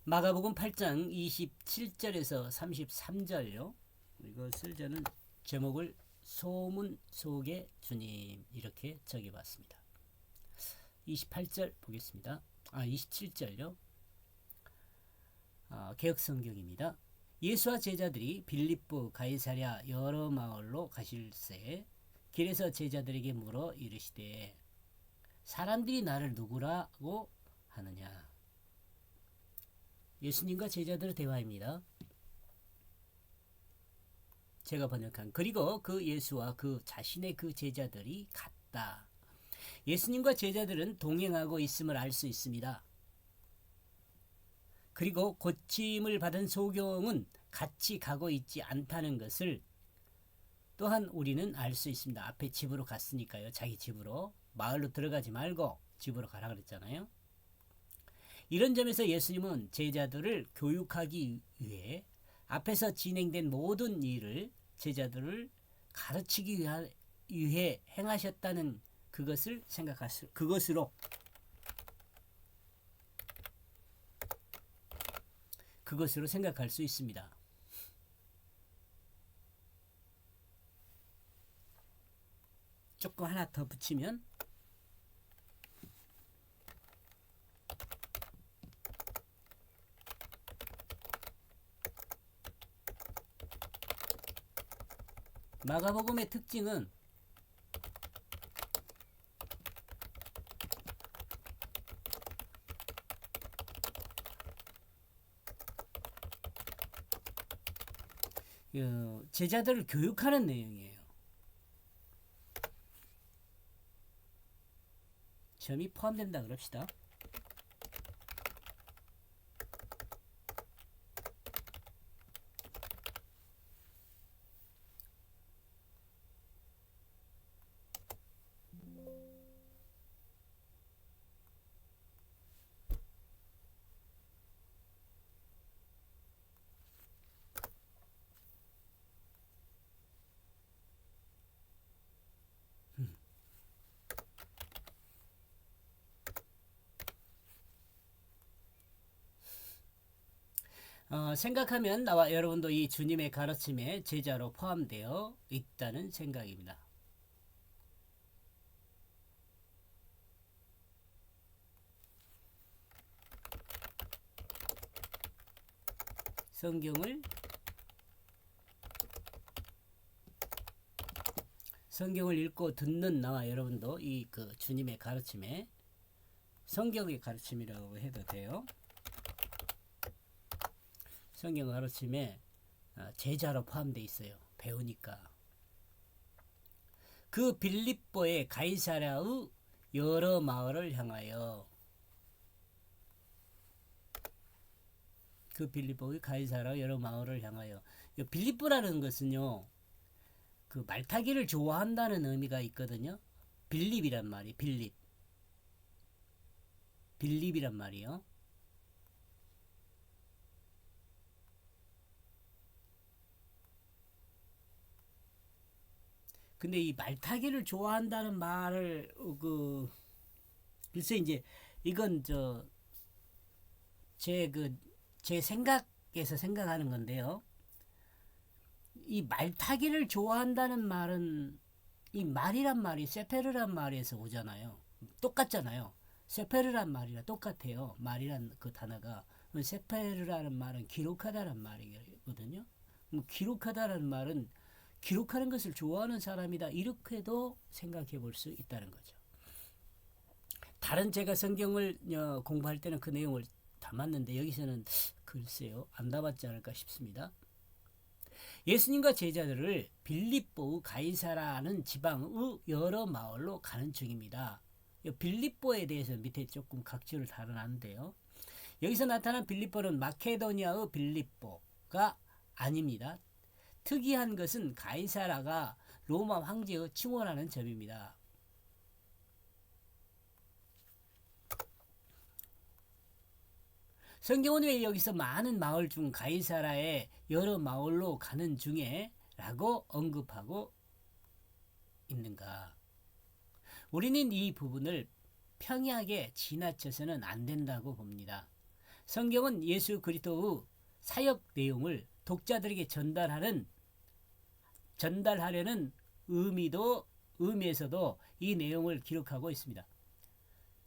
마가복음 8장 27절에서 33절요. 이것을 저는 제목을 소문 속의 주님 이렇게 적어봤습니다. 28절 보겠습니다. 27절요. 개역성경입니다. 예수와 제자들이 빌립보 가이사랴 여러 마을로 가실새 길에서 제자들에게 물어 이르시되 사람들이 나를 누구라고 하느냐. 예수님과 제자들의 대화입니다. 제가 번역한 그리고 그 예수와 그 자신의 그 제자들이 같다. 예수님과 제자들은 동행하고 있음을 알 수 있습니다. 그리고 고침을 받은 소경은 같이 가고 있지 않다는 것을 또한 우리는 알 수 있습니다. 앞에 집으로 갔으니까요. 자기 집으로. 마을로 들어가지 말고 집으로 가라 그랬잖아요. 이런 점에서 예수님은 제자들을 교육하기 위해 앞에서 진행된 모든 일을 제자들을 가르치기 위해 행하셨다는 그것을 그것으로 생각할 수 있습니다. 조금 하나 더 붙이면 마가복음의 특징은 제자들을 교육하는 내용이에요. 점이 포함된다 그럽시다. 생각하면 나와 여러분도 이 주님의 가르침에 제자로 포함되어 있다는 생각입니다. 성경을 읽고 듣는 나와 여러분도 이 주님의 가르침에 성경의 가르침이라고 해도 돼요. 성경 가르침에 제자로 포함되어 있어요. 배우니까. 그 빌립보의 가이사랴의 여러 마을을 향하여 빌립보라는 것은요. 그 말타기를 좋아한다는 의미가 있거든요. 빌립이란 말이요. 근데 이 말타기를 좋아한다는 말을 글쎄 이제 이건 제 생각에서 생각하는 건데요. 이 말타기를 좋아한다는 말은 이 말이란 말이 세페르란 말에서 오잖아요. 똑같잖아요. 세페르란 말이랑 똑같아요. 말이란 그 단어가 세페르라는 말은 기록하다란 말이거든요. 기록하다라는 말은 기록하는 것을 좋아하는 사람이다. 이렇게도 생각해 볼 수 있다는 거죠. 다른 제가 성경을 공부할 때는 그 내용을 담았는데 여기서는 글쎄요. 안 담았지 않을까 싶습니다. 예수님과 제자들을 빌립보 가이사라는 지방의 여러 마을로 가는 중입니다. 빌립보에 대해서 밑에 조금 각주를 달아놨는데요. 여기서 나타난 빌립보는 마케도니아의 빌립보가 아닙니다. 특이한 것은 가이사라가 로마 황제의 칭호라는 점입니다. 성경은 왜 여기서 많은 마을 중 가이사라의 여러 마을로 가는 중에 라고 언급하고 있는가? 우리는 이 부분을 평이하게 지나쳐서는 안 된다고 봅니다. 성경은 예수 그리스도의 사역 내용을 독자들에게 전달하려는 의미에서도 이 내용을 기록하고 있습니다.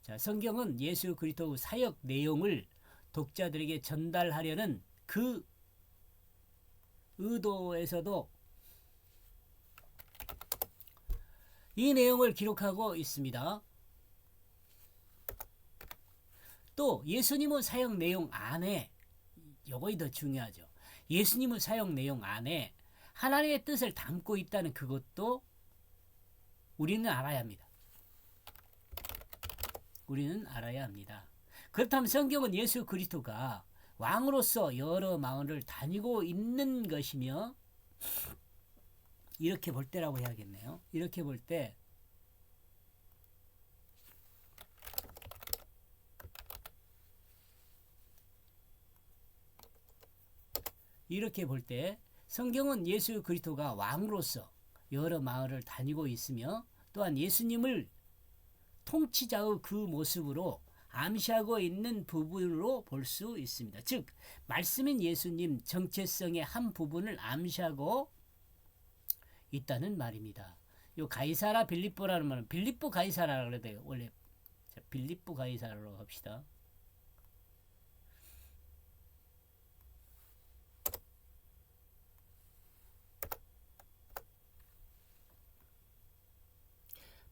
자, 성경은 예수 그리스도의 사역 내용을 독자들에게 전달하려는 그 의도에서도 이 내용을 기록하고 있습니다. 또 예수님의 사역 내용 안에, 이것이 더 중요하죠. 예수님의 사역 내용 안에 하나님의 뜻을 담고 있다는 그것도 우리는 알아야 합니다. 우리는 알아야 합니다. 그렇다면 성경은 예수 그리스도가 왕으로서 여러 마을을 다니고 있는 것이며, 이렇게 볼 때라고 해야겠네요. 이렇게 볼 때 성경은 예수 그리스도가 왕으로서 여러 마을을 다니고 있으며, 또한 예수님을 통치자의 그 모습으로 암시하고 있는 부분으로 볼 수 있습니다. 즉 말씀인 예수님 정체성의 한 부분을 암시하고 있다는 말입니다. 요 가이사라 빌립보라는 말은 빌립보 가이사라라고 그래야 돼요. 원래 빌립보 가이사라로 합시다.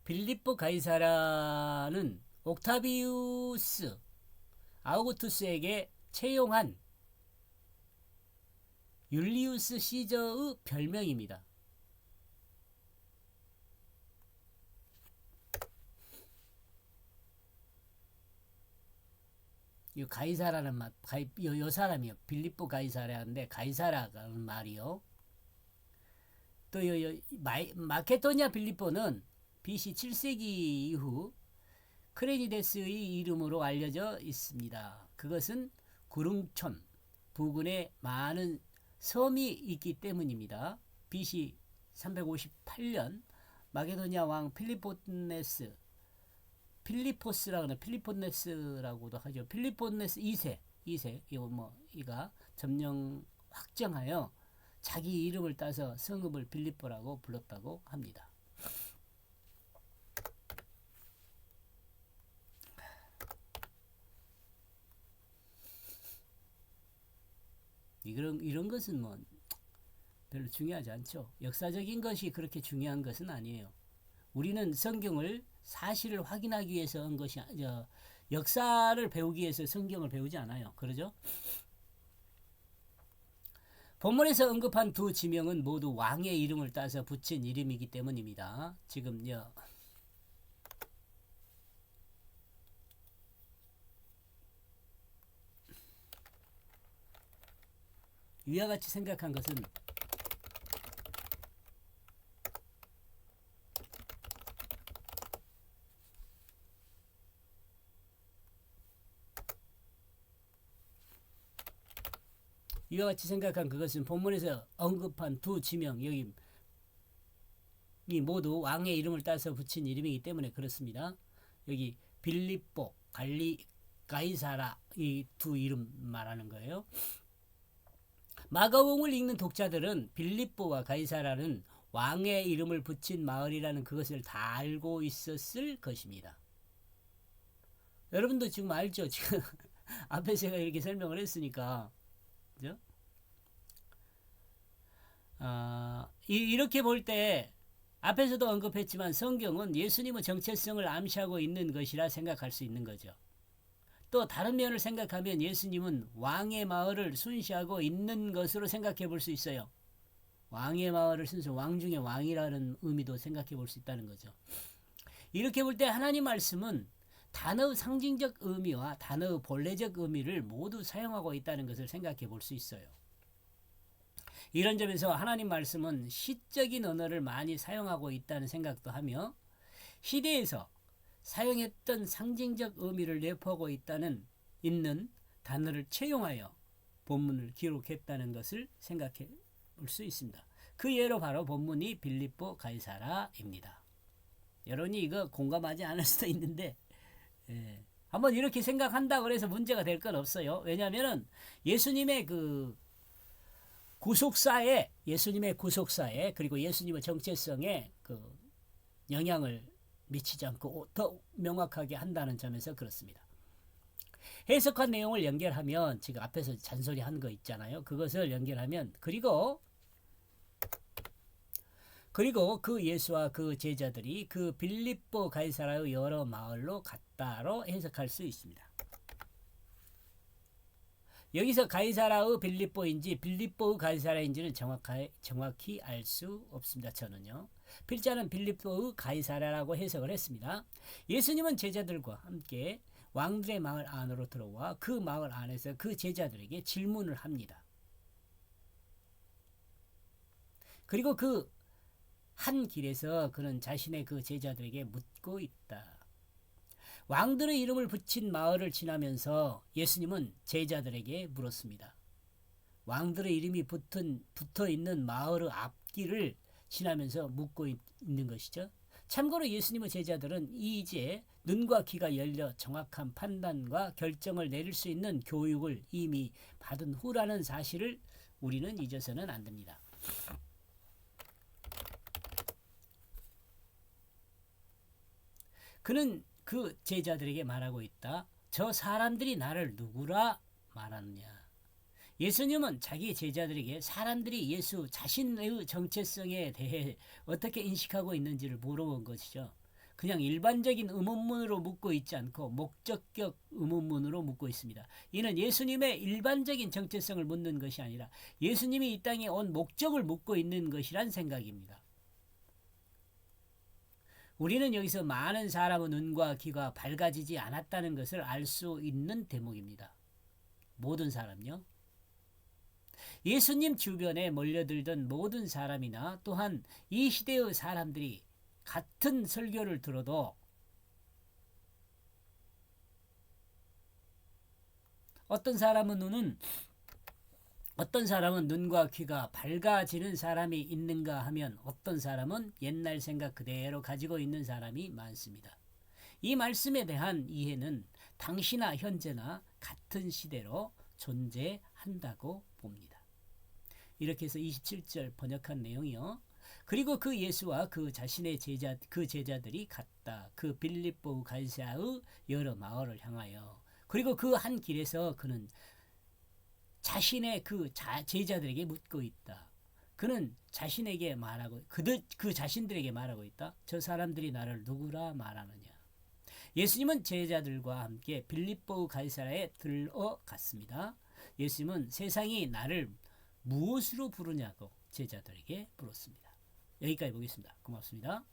빌립보 가이사라는 옥타비우스 아우구투스에게 채용한 율리우스 시저의 별명입니다. 이 가이사라는 말, 요 사람이요. 빌립보 가이사라인데 가이사라라는 말이요. 또 마케도니아 빌립보는 BC 7세기 이후 크레니데스의 이름으로 알려져 있습니다. 그것은 구릉촌 부근에 많은 섬이 있기 때문입니다. BC 358년 마케도니아 왕 필리포스라고도 하죠. 필리포네스 2세 이가 점령 확정하여 자기 이름을 따서 성읍을 빌립보라고 불렀다고 합니다. 이런 것은 뭐 별로 중요하지 않죠. 역사적인 것이 그렇게 중요한 것은 아니에요. 우리는 성경을 사실을 확인하기 위해서 한 것이 역사를 배우기 위해서 성경을 배우지 않아요. 그러죠? 본문에서 언급한 두 지명은 모두 왕의 이름을 따서 붙인 이름이기 때문입니다. 지금요. 위와 같이 생각한 것은 이와 같이 생각한 그것은 본문에서 언급한 두 지명 여기 모두 왕의 이름을 따서 붙인 이름이기 때문에 그렇습니다. 여기 빌립보, 가이사라 이 두 이름 말하는 거예요. 마가복음을 읽는 독자들은 빌립보와 가이사라는 왕의 이름을 붙인 마을이라는 그것을 다 알고 있었을 것입니다. 여러분도 지금 알죠? 지금 앞에 제가 이렇게 설명을 했으니까. 그죠? 이렇게 볼 때 앞에서도 언급했지만 성경은 예수님의 정체성을 암시하고 있는 것이라 생각할 수 있는 거죠. 또 다른 면을 생각하면 예수님은 왕의 마을을 순시하고 있는 것으로 생각해 볼 수 있어요. 왕의 마을을 순시, 왕 중에 왕이라는 의미도 생각해 볼 수 있다는 거죠. 이렇게 볼 때 하나님 말씀은 단어의 상징적 의미와 단어의 본래적 의미를 모두 사용하고 있다는 것을 생각해 볼 수 있어요. 이런 점에서 하나님 말씀은 시적인 언어를 많이 사용하고 있다는 생각도 하며 시대에서 사용했던 상징적 의미를 내포하고 있는 단어를 채용하여 본문을 기록했다는 것을 생각해 볼 수 있습니다. 그 예로 바로 본문이 빌립보 가이사라입니다. 여러분이 이거 공감하지 않을 수도 있는데 한번 이렇게 생각한다 그래서 문제가 될 건 없어요. 왜냐하면은 예수님의 예수님의 구속사에 그리고 예수님의 정체성에 영향을 미치지 않고 더 명확하게 한다는 점에서 그렇습니다. 해석한 내용을 연결하면 지금 앞에서 잔소리한 거 있잖아요. 그것을 연결하면 그리고 그 예수와 그 제자들이 그 빌립보 가이사라의 여러 마을로 갔다로 해석할 수 있습니다. 여기서 가이사라의 빌립보인지 빌립보의 가이사라인지는 정확히 알 수 없습니다. 저는요. 필자는 빌립보의 가이사라라고 해석을 했습니다. 예수님은 제자들과 함께 왕들의 마을 안으로 들어와 그 마을 안에서 그 제자들에게 질문을 합니다. 그리고 그 한 길에서 그는 자신의 그 제자들에게 묻고 있다. 왕들의 이름을 붙인 마을을 지나면서 예수님은 제자들에게 물었습니다. 왕들의 이름이 붙어 있는 마을의 앞길을 지나면서 묻고 있는 것이죠. 참고로 예수님의 제자들은 이제 눈과 귀가 열려 정확한 판단과 결정을 내릴 수 있는 교육을 이미 받은 후라는 사실을 우리는 잊어서는 안 됩니다. 그는 그 제자들에게 말하고 있다. 저 사람들이 나를 누구라 말하느냐. 예수님은 자기 제자들에게 사람들이 예수 자신의 정체성에 대해 어떻게 인식하고 있는지를 물어본 것이죠. 그냥 일반적인 의문문으로 묻고 있지 않고 목적격 의문문으로 묻고 있습니다. 이는 예수님의 일반적인 정체성을 묻는 것이 아니라 예수님이 이 땅에 온 목적을 묻고 있는 것이란 생각입니다. 우리는 여기서 많은 사람의 눈과 귀가 밝아지지 않았다는 것을 알 수 있는 대목입니다. 모든 사람요. 예수님 주변에 몰려들던 모든 사람이나 또한 이 시대의 사람들이 같은 설교를 들어도 어떤 사람은 눈과 귀가 밝아지는 사람이 있는가 하면 어떤 사람은 옛날 생각 그대로 가지고 있는 사람이 많습니다. 이 말씀에 대한 이해는 당시나 현재나 같은 시대로 존재한다고 봅니다. 이렇게 해서 27절 번역한 내용이요. 그리고 그 예수와 그 자신의 제자들이 갔다. 그 빌립보 가이사의 여러 마을을 향하여. 그리고 그 한 길에서 그는 자신의 제자들에게 묻고 있다. 그는 자신에게 말하고 그 자신들에게 말하고 있다. 저 사람들이 나를 누구라 말하느냐. 예수님은 제자들과 함께 빌립보 가이사라에 들어갔습니다. 예수님은 세상이 나를 무엇으로 부르냐고 제자들에게 물었습니다. 여기까지 보겠습니다. 고맙습니다.